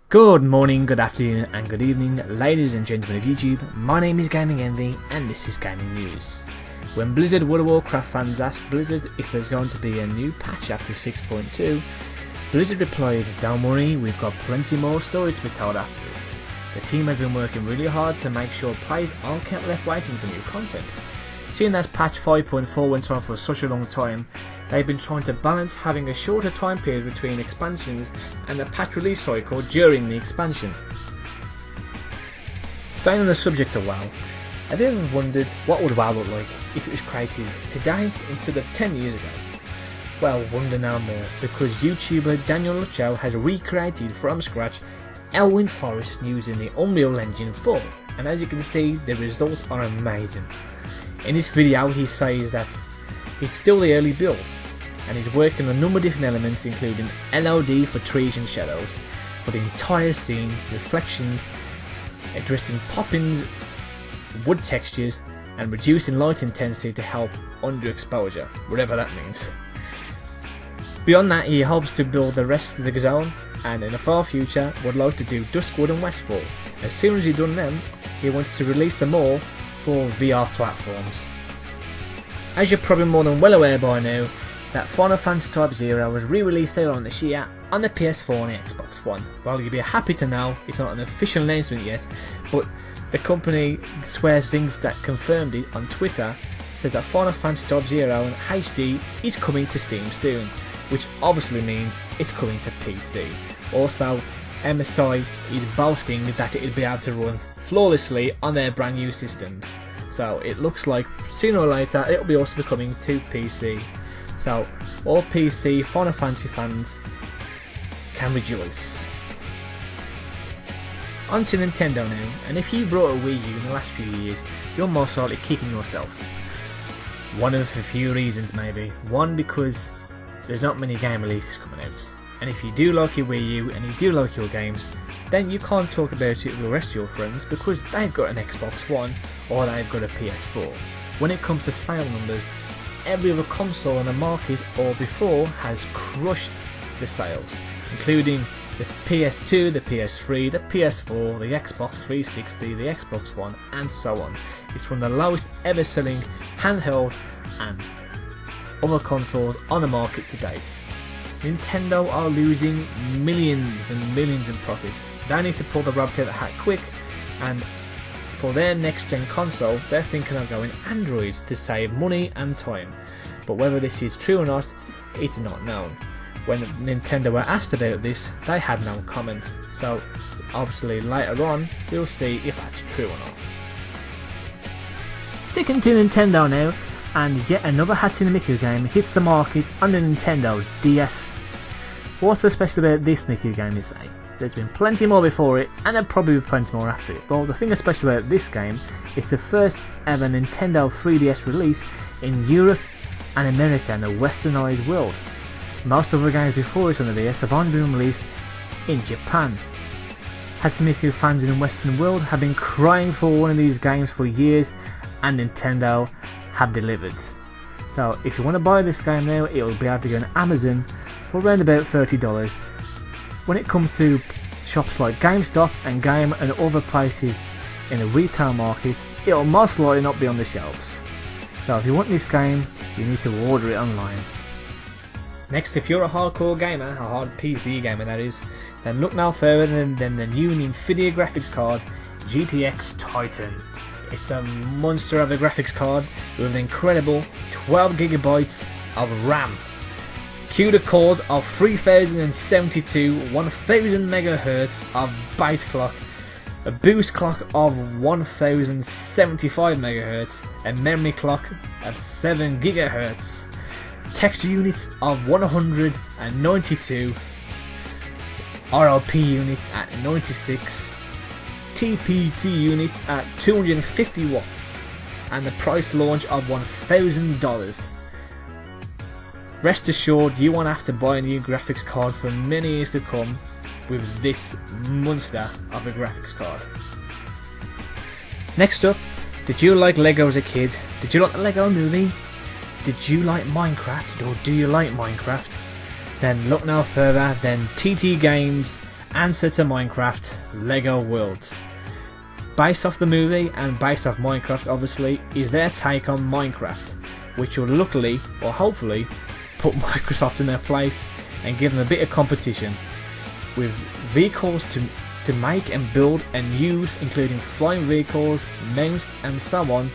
Good morning, good afternoon and good evening, ladies and gentlemen of YouTube. My name is Gaming Envy and this is Gaming News. When Blizzard World of Warcraft fans asked Blizzard if there's going to be a new patch after 6.2, Blizzard replied, "Don't worry, we've got plenty more stories to be told after this. The team has been working really hard to make sure players aren't kept left waiting for new content. Seeing as patch 5.4 went on for such a long time, they've been trying to balance having a shorter time period between expansions and the patch release cycle during the expansion." Staying on the subject of WoW, have you ever wondered what would WoW look like if it was created today instead of 10 years ago? Well, wonder no more, because YouTuber Daniel Lucho has recreated from scratch Elwynn Forest using the Unreal Engine 4, and as you can see, the results are amazing. In this video he says that it's still the early build and he's working on a number of different elements, including LOD for trees and shadows for the entire scene, reflections, addressing poppins, wood textures and reducing light intensity to help underexposure, whatever that means. Beyond that, he hopes to build the rest of the zone, and in the far future would like to do Duskwood and Westfall. As soon as he's done them, he wants to release them all for VR platforms. As you're probably more than well aware by now, that Final Fantasy Type 0 was re-released earlier on this year on the PS4 and the Xbox One. Well, you'll be happy to know it's not an official announcement yet, but the company swears things that confirmed it on Twitter, says that Final Fantasy Type 0 and HD is coming to Steam soon, which obviously means it's coming to PC. Also, MSI is boasting that it'll be able to run flawlessly on their brand new systems. So it looks like sooner or later it'll be also coming to PC. So all PC Final Fantasy fans can rejoice. On to Nintendo now, and if you brought a Wii U in the last few years, you're most likely kicking yourself. One of a few reasons maybe. One, because there's not many game releases coming out, and if you do like your Wii U and you do like your games, then you can't talk about it with the rest of your friends because they've got an Xbox One or they've got a PS4. When it comes to sale numbers, every other console on the market or before has crushed the sales, including the PS2, the PS3, the PS4, the Xbox 360, the Xbox One, and so on. It's one of the lowest ever selling handheld and other consoles on the market to date. Nintendo are losing millions and millions in profits. They need to pull the rabbit out of the hat quick, and for their next gen console they're thinking of going Android to save money and time. But whether this is true or not, it's not known. When Nintendo were asked about this, they had no comment, so obviously later on we'll see if that's true or not. Sticking to Nintendo now, and yet another Hatsune Miku game hits the market on the Nintendo DS. What's so special about this Miku game, you say? There's been plenty more before it, and there'll probably be plenty more after it. Well, the thing that's special about this game, it's the first ever Nintendo 3DS release in Europe and America and the westernized world. Most of the games before it on the DS have only been released in Japan. Hatsune Miku fans in the western world have been crying for one of these games for years, and Nintendo have delivered. So if you want to buy this game now, it will be able to go on Amazon for around about $30. When it comes to shops like GameStop and Game and other places in the retail market, it will most likely not be on the shelves. So if you want this game, you need to order it online. Next, if you're a hardcore gamer, a hard PC gamer that is, then look no further than the new Nvidia graphics card, GTX Titan. It's a monster of a graphics card with an incredible 12GB of RAM. CUDA cores of 3072 1000 MHz of base clock, a boost clock of 1075 MHz, a memory clock of 7 GHz, texture units of 192, RLP units at 96, TPT units at 250 watts, and the price launch of $1,000. Rest assured, you won't have to buy a new graphics card for many years to come with this monster of a graphics card. Next up, did you like Lego as a kid? Did you like the Lego movie? Did you like Minecraft, or do you like Minecraft? Then look no further than TT Games answer to Minecraft, LEGO Worlds. Based off the movie and based off Minecraft obviously, is their take on Minecraft, which will luckily, or hopefully, put Microsoft in their place and give them a bit of competition, with vehicles to make and build and use, including flying vehicles, mounts and so on,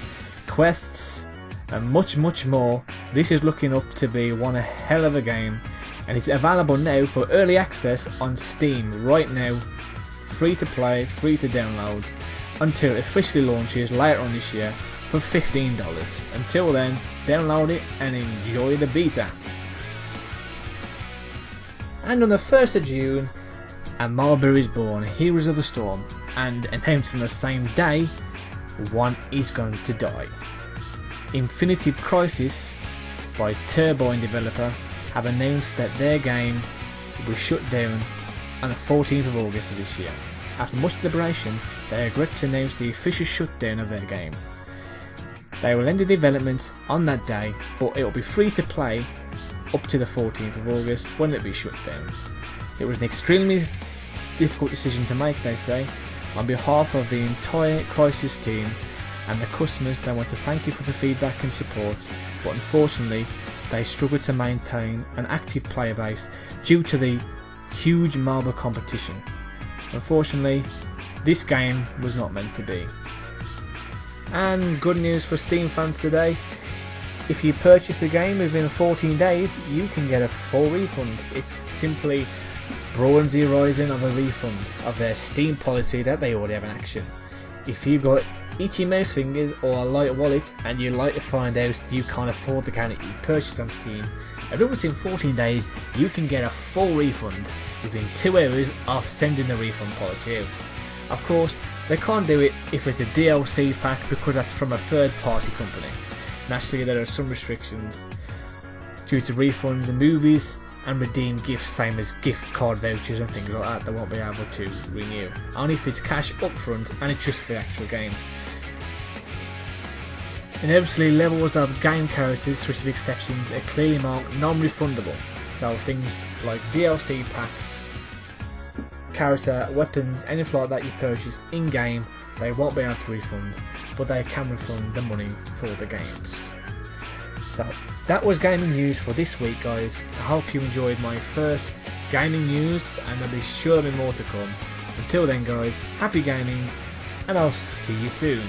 quests and much more. This is looking up to be one hell of a game, and it's available now for early access on Steam right now, free to play, free to download, until it officially launches later on this year for $15. Until then, download it and enjoy the beta. And on the 1st of June, a Marbury is born, Heroes of the Storm, and announced on the same day, one is going to die. Infinitive Crisis by Turbine developer have announced that their game will be shut down on the 14th of August of this year. After much deliberation, they regret to announce the official shutdown of their game. They will end the development on that day, but it will be free to play up to the 14th of August when it will be shut down. It was an extremely difficult decision to make, they say. On behalf of the entire Crisis team and the customers, they want to thank you for the feedback and support, but unfortunately they struggle to maintain an active player base due to the huge mobile competition. Unfortunately, this game was not meant to be. And good news for Steam fans today: if you purchase the game within 14 days, you can get a full refund. It simply broadens the horizon of a refund of their Steam policy that they already have in action. If you've got itchy mouse fingers or a light wallet and you like to find out you can't afford the game that you purchased on Steam, if it was in 14 days, you can get a full refund within 2 hours of sending the refund policy out. Of course, they can't do it if it's a DLC pack because that's from a third party company. Naturally, there are some restrictions due to refunds and movies and redeem gifts, same as gift card vouchers and things like that, they won't be able to renew. Only if it's cash upfront and it's just for the actual game. Inevitably, levels of game characters, with exceptions, are clearly marked non-refundable. So things like DLC packs, character, weapons, anything like that you purchase in-game, they won't be able to refund, but they can refund the money for the games. So that was gaming news for this week, guys. I hope you enjoyed my first gaming news, and there'll be sure to be more to come. Until then, guys, happy gaming, and I'll see you soon.